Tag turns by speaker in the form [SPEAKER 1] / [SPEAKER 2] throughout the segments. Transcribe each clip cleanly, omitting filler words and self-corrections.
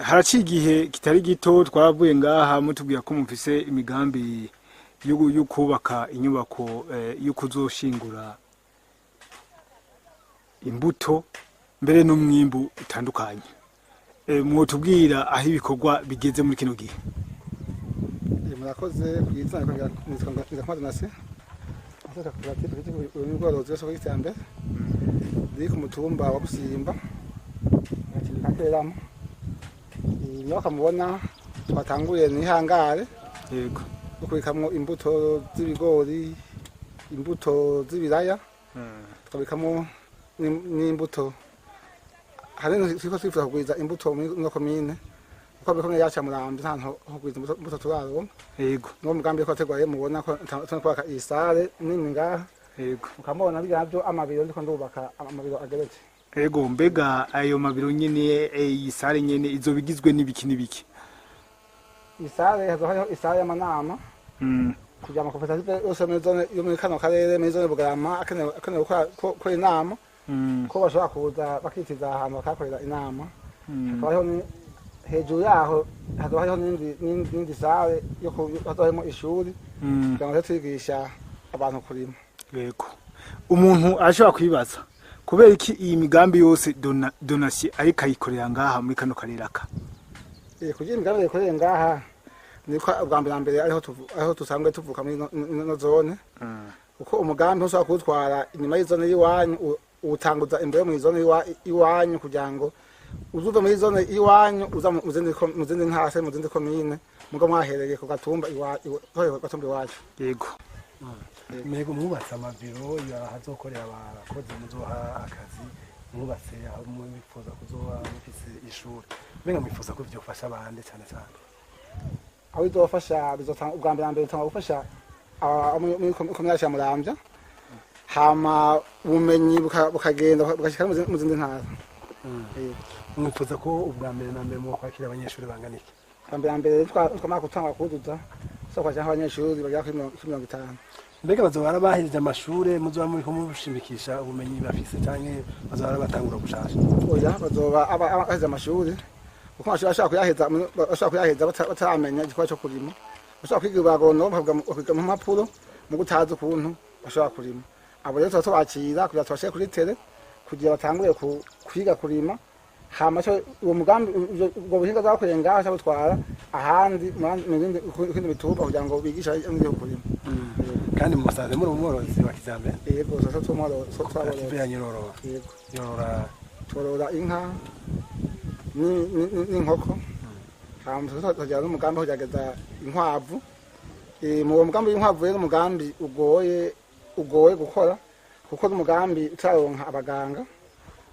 [SPEAKER 1] haraciye igihe kitari gito twavuye ngaha mutubwira ko mufise imigambi yo kubaka inyubako yo kuzoshingura imbuto mbere n'umwimbu utandukanye. Mwotubwira aho ibikorwa bigeze muri kino gihe?
[SPEAKER 2] Murakoze kwiza nitwa Donatien afata koperative y'ubworozi bw'isoko y'iterambere iri ku mutumba wa Busimba Kateramo. Inyubako mubona twatanguye ni hangare
[SPEAKER 1] Yego.
[SPEAKER 2] dukubikamwo imbuto z'ibigori, imbuto z'ibiraya, tukabikamo n'imbuto hari twiko twifuza kugwiza imbuto muri komine uko bikomeye yacha Murambi ntanto ho kugwiza imbuto turaronka.
[SPEAKER 1] Yego.
[SPEAKER 2] No mugambi ko ategwaye mubona ko twaka isare nini ngaha.
[SPEAKER 1] Yego.
[SPEAKER 2] Ukamubona bijavyo amabiro ndiko ndubaka amabiro ageretse.
[SPEAKER 1] Yego, mbega ayo mabiro nyene isare nyene izo bigizwe n'ibiki n'ibiki?
[SPEAKER 2] Isare hazohariho isare y'amanama kugira amakoperative yose muri zone yo muri kano karere muri zone Bugarama akenewe gukora inama ko bashobora kuza bakitiza ahantu bakakorera inama. Hakabaho hejuru yaho hazohariho n'indi sare yo hazohemo ishuri kugira ngo twigisha abantu kurima.
[SPEAKER 1] Yego. Umuntu ashobora kwibaza kubera iki iyi migambi yose Donatien ariko ayikorera ngaha muri kano karere aka?
[SPEAKER 2] Kugira imigambi ikorera ngaha niko ubwambere ariho tusanzwe tuvuka muri no zone. Uko umugambi ushobora kutwara inyuma y'izone y'iwanyu utanguza imbere mu zone y'iwanyu kugira ngo uzuva muri zone y'iwanyu uza mu zindi ntase mu zindi komine mugo mwahereye ku gatumba iwacu.
[SPEAKER 1] Yego.
[SPEAKER 3] Mego mwubatse amabiro hazokorera abakozi muzoha akazi mwubatse aho mwifuza kuzoba mufise ishuri benga mwifuza ko byofasha abandi cyane cyane
[SPEAKER 2] aho bizofasha bizotanga ubwambere bitanga gufasha muri komine ya Muramvya hama ubumenyi bukagenda bugashika mu zindi ntara.
[SPEAKER 3] Mwifuza ko ubwambere na mbere mu kwakira abanyeshuri banganike
[SPEAKER 2] ubwambere twamara gutanga kuduza so kwakira abanyeshuri bagera kuri 50.
[SPEAKER 3] Mbega bazobara bahirije amashure muzoba muri ko mushimikisha ubumenyi bafise canke bazobara batangura gushasha?
[SPEAKER 2] Oya bazoba abahize amashuri kuko amashuri ashaka kuyaheza bataramenya igikora cyo kurima. Bashaka kwiga bagono bavuga mu mapuro mu gutaza ukuntu bashaka kurima. Abo rero tubakira kugira tubashe kuri tere kugira batangure kwiga kurima. Hama cyo uwo mugambi ubwo buhinga zakoreye ngaho cyo gutwara ahandi mu kindi bituba kugira ngo bigisha ibyo kurima.
[SPEAKER 3] Kandi musanze muri umworozi wa kijambere?
[SPEAKER 2] Yego so
[SPEAKER 3] twarora nyororo.
[SPEAKER 2] Yego.
[SPEAKER 3] Yorora
[SPEAKER 2] inka n'inkoko. Hama tujya no mugambi hojageza inkwavu. Mu mugambi w'inkwavu rero umugambi ugoye gukora kuko umugambi utaronka abaganga.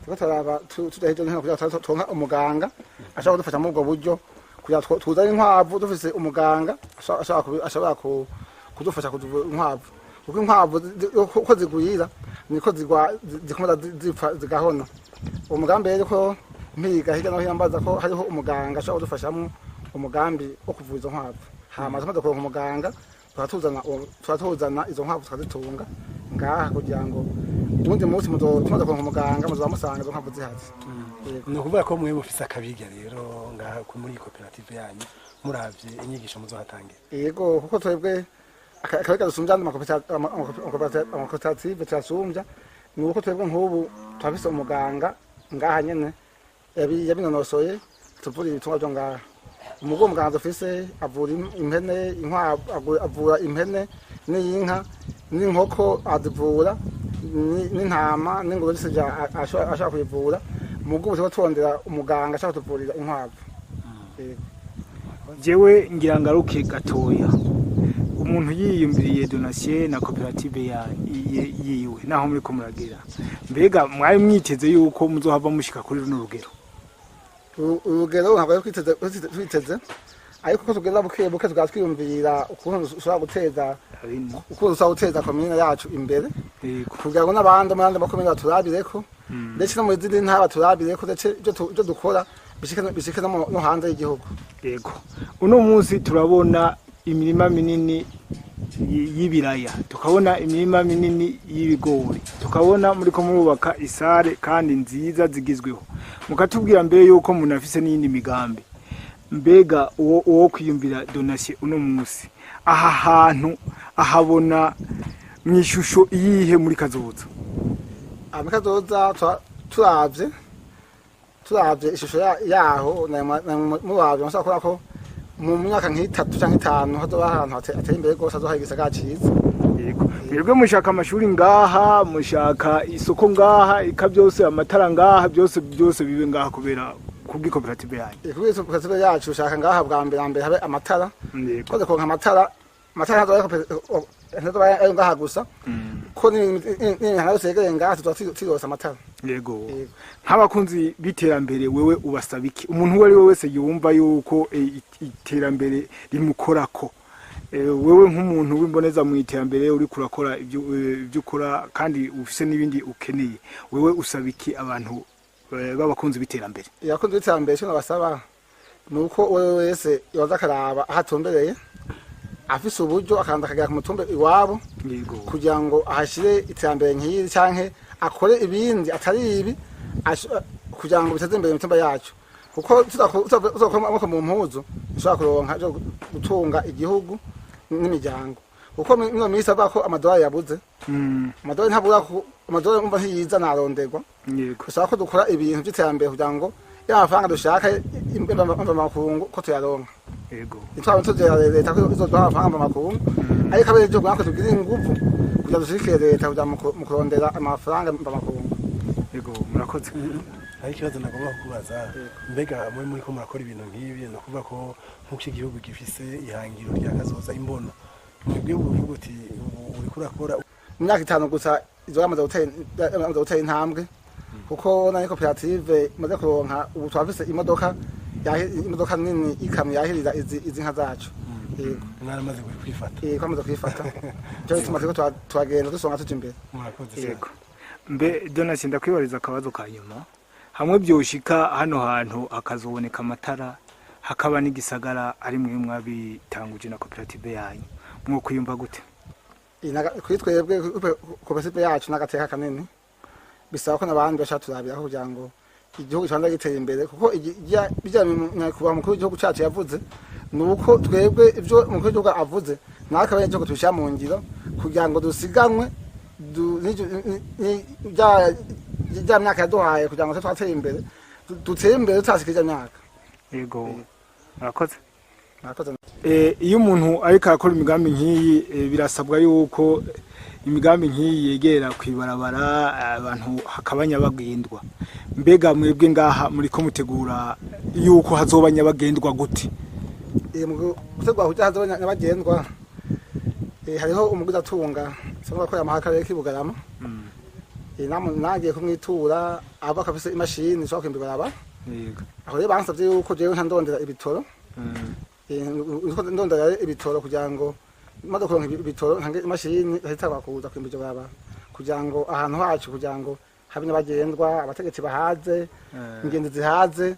[SPEAKER 2] Tugataraba tudaheje nko kugira turonka umuganga ashaka kudufasha mu ubwo buryo kugira tuzane inkwavu dufise umuganga ashobora kudufasha kuduvura inkwavu kuko inkwavu uko zigwira niko zikomeza zipfa zigahona. Umugambi rero ko mpiga hirya no hino mbaza ko hariho umuganga ashobora kudufashamo umugambi wo kuvuza izo nkwavu. Hama tumaze kuronka umuganga turatuzana izo nkwavu tukazitunga ngaha kugira ngo ubundi munsi tumaze kuronka umuganga muzoba musanga izo nkwavu zihaze.
[SPEAKER 3] Ni ukuvuga ko mwe mufise akabiga rero ngaha muri koperative yanyu muravye inyigisho muzohatangira?
[SPEAKER 2] Yego kuko twebwe akabiga dusumvya amakoperative turasumbya ni uko twebwe nk'ubu twafise umuganga ngaha nyene yabinonosoye tuvura ibitungwa byo ngaha. Umugo muganga dufise avura impene inkwavu avura impene n'inka n'inkoko azivura n'intama n'ingurube zose ashaka kuyivura. Mugo tuba turondera umuganga ashaka kutuvurira inkwavu.
[SPEAKER 1] Jewe ngira ngaruke gatoya umuntu yiyumviriye Donatien na koperative yiwe naho muri ko muragira mbega mwari mwiteze yuko muzohava mushika kuri runo rugero?
[SPEAKER 2] Urugero ntabwo twiteze ariko ko tugenda buke tugatwiyumvira ukuntu ushobora guteza komine yacu imbere kugira ngo n'abandi muri makomine baturabireko ndetse no mu zindi ntara turabireko ndetse ibyo dukora bishike no hanze y'igihugu.
[SPEAKER 1] Yego, uno munsi turabona imirima minini y'ibiraya, tukabona imirima minini y'ibigori, tukabona muri ko murubaka isare kandi nziza zigizweho, mukatubwira mbere yuko umuntu afise n'iyindi migambi. Mbega uwo kwiyumvira Donatien uno munsi aha hantu ahabona mwishusho iyihe muri kazoza?
[SPEAKER 2] Kazoza turavye ishusho yaho muravye musakora ko mu myaka nk'itatu canke itanu hazoba ahantu hateye imbere gose, hazoha igisagara ciza.
[SPEAKER 1] Yego, mwebwe mushaka amashuri ngaha, mushaka isoko ngaha, ika byose amatara ngaha, byose bibe ngaha kubera kubw'ikoperative yanyu.
[SPEAKER 2] Kubera koperative yacu ushaka ngaha bwa mbere habe amatara.
[SPEAKER 1] Yego.
[SPEAKER 2] Koze konka amatara hazoba ayo ngaha gusa. Ko ni hano segere ngaha tuzosa amatara.
[SPEAKER 1] Yego. Nk'abakunzi biterambere wewe ubasaba iki? Umuntu uwo ari we wese yumva yuko iterambere rimukorako. Wewe nk'umuntu w'imboneza mu iterambere uri kurakora ibyo ukora kandi ufise n'ibindi ukeneye, wewe usaba iki abantu b'abakunzi biterambere?
[SPEAKER 2] Yakunze biterambere cyo nabasaba nuko wewe wese yoza karaba ahatumbereye afise uburyo akanda kagera ku mutumbe iwabo.
[SPEAKER 1] Yego.
[SPEAKER 2] Kugira ngo ahashire iterambere nk'iri canke akore ibindi atari ibi kugira ngo biteze imbere imitumba yacu, kuko tuzakoma mu mpuzu ushobora kuronka cyo gutunga igihugu n'imiryango, kuko mino misi ava ko amadolari yabuze. Amadolari ntabura ko amadolari umva ntiyiza naronderwa.
[SPEAKER 1] Yego.
[SPEAKER 2] Usaba ko dukora ibintu by'iterambere kugira ngo y'amafaranga dushaka imba makungu ko tuyaronka.
[SPEAKER 1] Yego.
[SPEAKER 2] Itwa tuzera leta ko izoduha amafaranga makungu, ariko abere cyo gwanko tugira ingufu kugira dushikire leta kugira mu kurondera amafaranga mba makungu.
[SPEAKER 1] Yego, murakoze.
[SPEAKER 3] Hari ikibazo nagomba kubaza, mbega muri ko murakora ibintu nk'ibi no kuvuga ko nk'uko igihugu gifise ihangiro rya kazoza imbono, mwebwe uvuga uti uri kurakora
[SPEAKER 2] mu myaka 5 gusa izo yamaze gutera intambwe, kuko na koperative imaze kuronka ubu twafise imodoka nini ikamyo yahirira izi nka zacu. Yego,
[SPEAKER 3] mwaramaze kwifata.
[SPEAKER 2] Kwamaze kwifata cyo tumaze ko twagenda dusonga tuje imbere.
[SPEAKER 3] Murakoze.
[SPEAKER 1] Yego. Mbe Donatien, ndakwibariza akabazo ka nyuma. Hamwe byoshika hano hantu akazoboneka amatara, hakaba n'igisagara ari mwe mwabitanguje na koperative yanyu, mwo kwiyumva gute?
[SPEAKER 2] Kuri twebwe koperative yacu nagateka kanini, bisaba ko nabandi bashaturabira kugira ngo igihugu cyanda giteye imbere, kuko bijya kuba mukuru w'igihugu cyacu yavuze nuko twebwe ibyo mukuru w'igihugu avuze nakabanye cyo gutusha mu ngiro kugira ngo dusiganwe ya myaka yaduhaye kugira ngo twateye imbere, duteye imbere tutasikije myaka.
[SPEAKER 1] Yego, murakoze.
[SPEAKER 2] Murakoze.
[SPEAKER 1] Iyo umuntu ariko akora imigambi nk'iyi, birasabwa yuko imigambi nk'iyi yegera kwibarabara abantu hakaba nyabagendwa. Mbega mwebwe ngaha muri ko mutegura yuko hazoba nyabagendwa gute?
[SPEAKER 2] Mu gutegura kugira hazoba nyabagendwa, hariho umuguzi atunga cyangwa ko yamahakarere k'ibugarama. Nagiye kumwitura aba akafise imashini ishobora kwimbibaraba.
[SPEAKER 1] Yego.
[SPEAKER 2] Aho rero bansavye yuko jewe ntandondera ibitoro. Ndondera ibitoro kugira ngo maze kuronka ibitoro ntange imashini ahita kuza kwimbije baraba kugira ngo ahantu hacu kugira ngo habe n'abagendwa, abategetsi bahaze, ingenzi zihaze,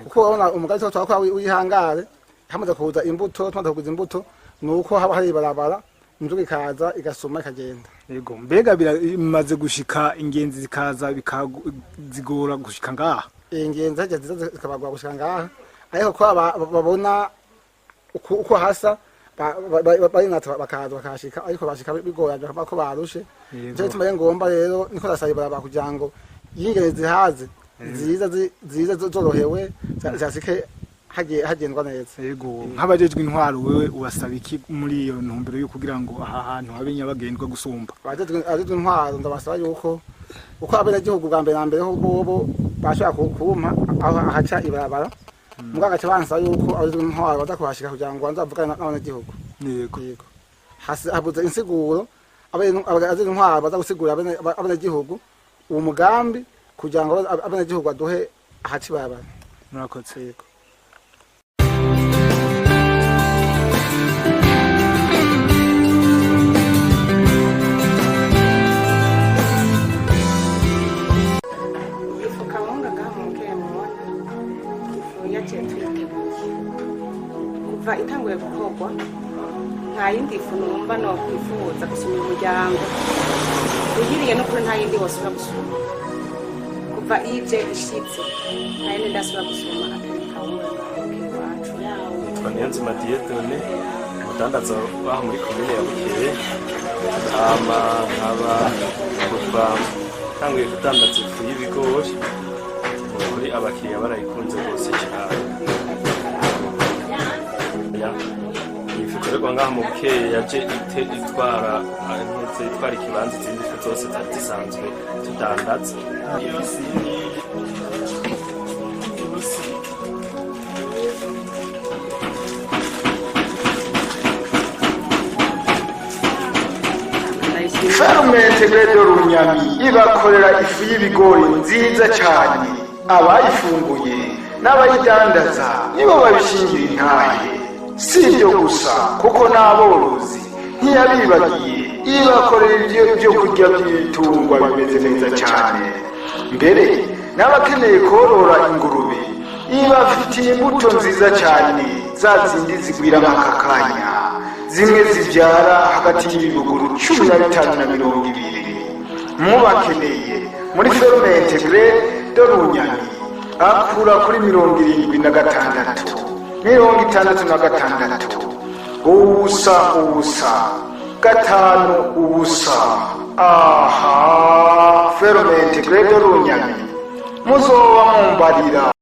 [SPEAKER 2] kuko urabona umugazi wo twakora wihangare hamaze kuza imbuto, tumaze kuguza imbuto nuko haba hari barabara inzuga ikaza igasuma ikagenda.
[SPEAKER 1] Yego, mbega bimaze gushika ingenzi zikaza bikazigora gushika ngaha?
[SPEAKER 2] Ingenzi haje zikabagwa gushika ngaha, ariko ko babona uko hasa barinata bakaza bakashika, ariko bashika bigoye bakaba ko barushe. Cyo tumaye ngomba rero niko rasayibara kugira ngo ingenzi zihaze ziza zorohewe zasike hagendwa neza.
[SPEAKER 1] Yego, nk'abajejwe intwaro wewe ubasaba iki muri iyo ntumbero yo kugira ngo aha hantu habe nyabagendwa gusumba?
[SPEAKER 2] Abajejwe intwaro ndabasaba yuko uko abene gihugu bwa mbere na mbere ho bobo bashaka kumpa aho ahaca ibarabara, muganga cyabansa yuko abajejwe intwaro badakwashika kugira ngo banzavugana n'abane gihugu.
[SPEAKER 1] Yego.
[SPEAKER 2] Yego, habuze insiguro abajejwe intwaro bazagusigura abene gihugu uwo mugambi kugira ngo abene gihugu aduhe ahaca ibarabara.
[SPEAKER 1] Murakoze.
[SPEAKER 2] Yego.
[SPEAKER 4] Kuva itanguye gukorwa nta yindi fu numva no kwifuza gusoma umuryango ugiriye no kuri nta yindi wasubira gusoma kuva ije ishitse nta yindi ndasubira gusoma atari kawunga wacu
[SPEAKER 5] twa Niyonzima Dieudonné umudandaza waho muri komine ya Bukeye nkaba kuva tanguye kudandaza ifu y'ibigori muri abakiriya barayikunze rwose cyane ifu ikorerwa ngaha mu Bukeye yaje itwara ikibanza izindi fu zose zari zisanzwe tudandaza
[SPEAKER 1] Fermente Gredo Runyami ibakorera ifu y'ibigori nziza cyane abayifunguye n'abayidandaza nibo babishingira intahe si ibyo gusa kuko n'aborozi ntiyabibagiye ibakorera ibyo kurya by'ibitungwa bimeze neza cyane mbere n'abakeneye korora ingurube ibafitiye imbuto nziza cyane za zindi zigwira nk'akakanya zimwe zibyara hagati y'ibibuguru 15 na 20 mubakeneye muri Fermente Gredo Runyami akura kuri 76 66 ubusa gatanu ubusa aha Fermente Gredo Runyami muzoba mumbarira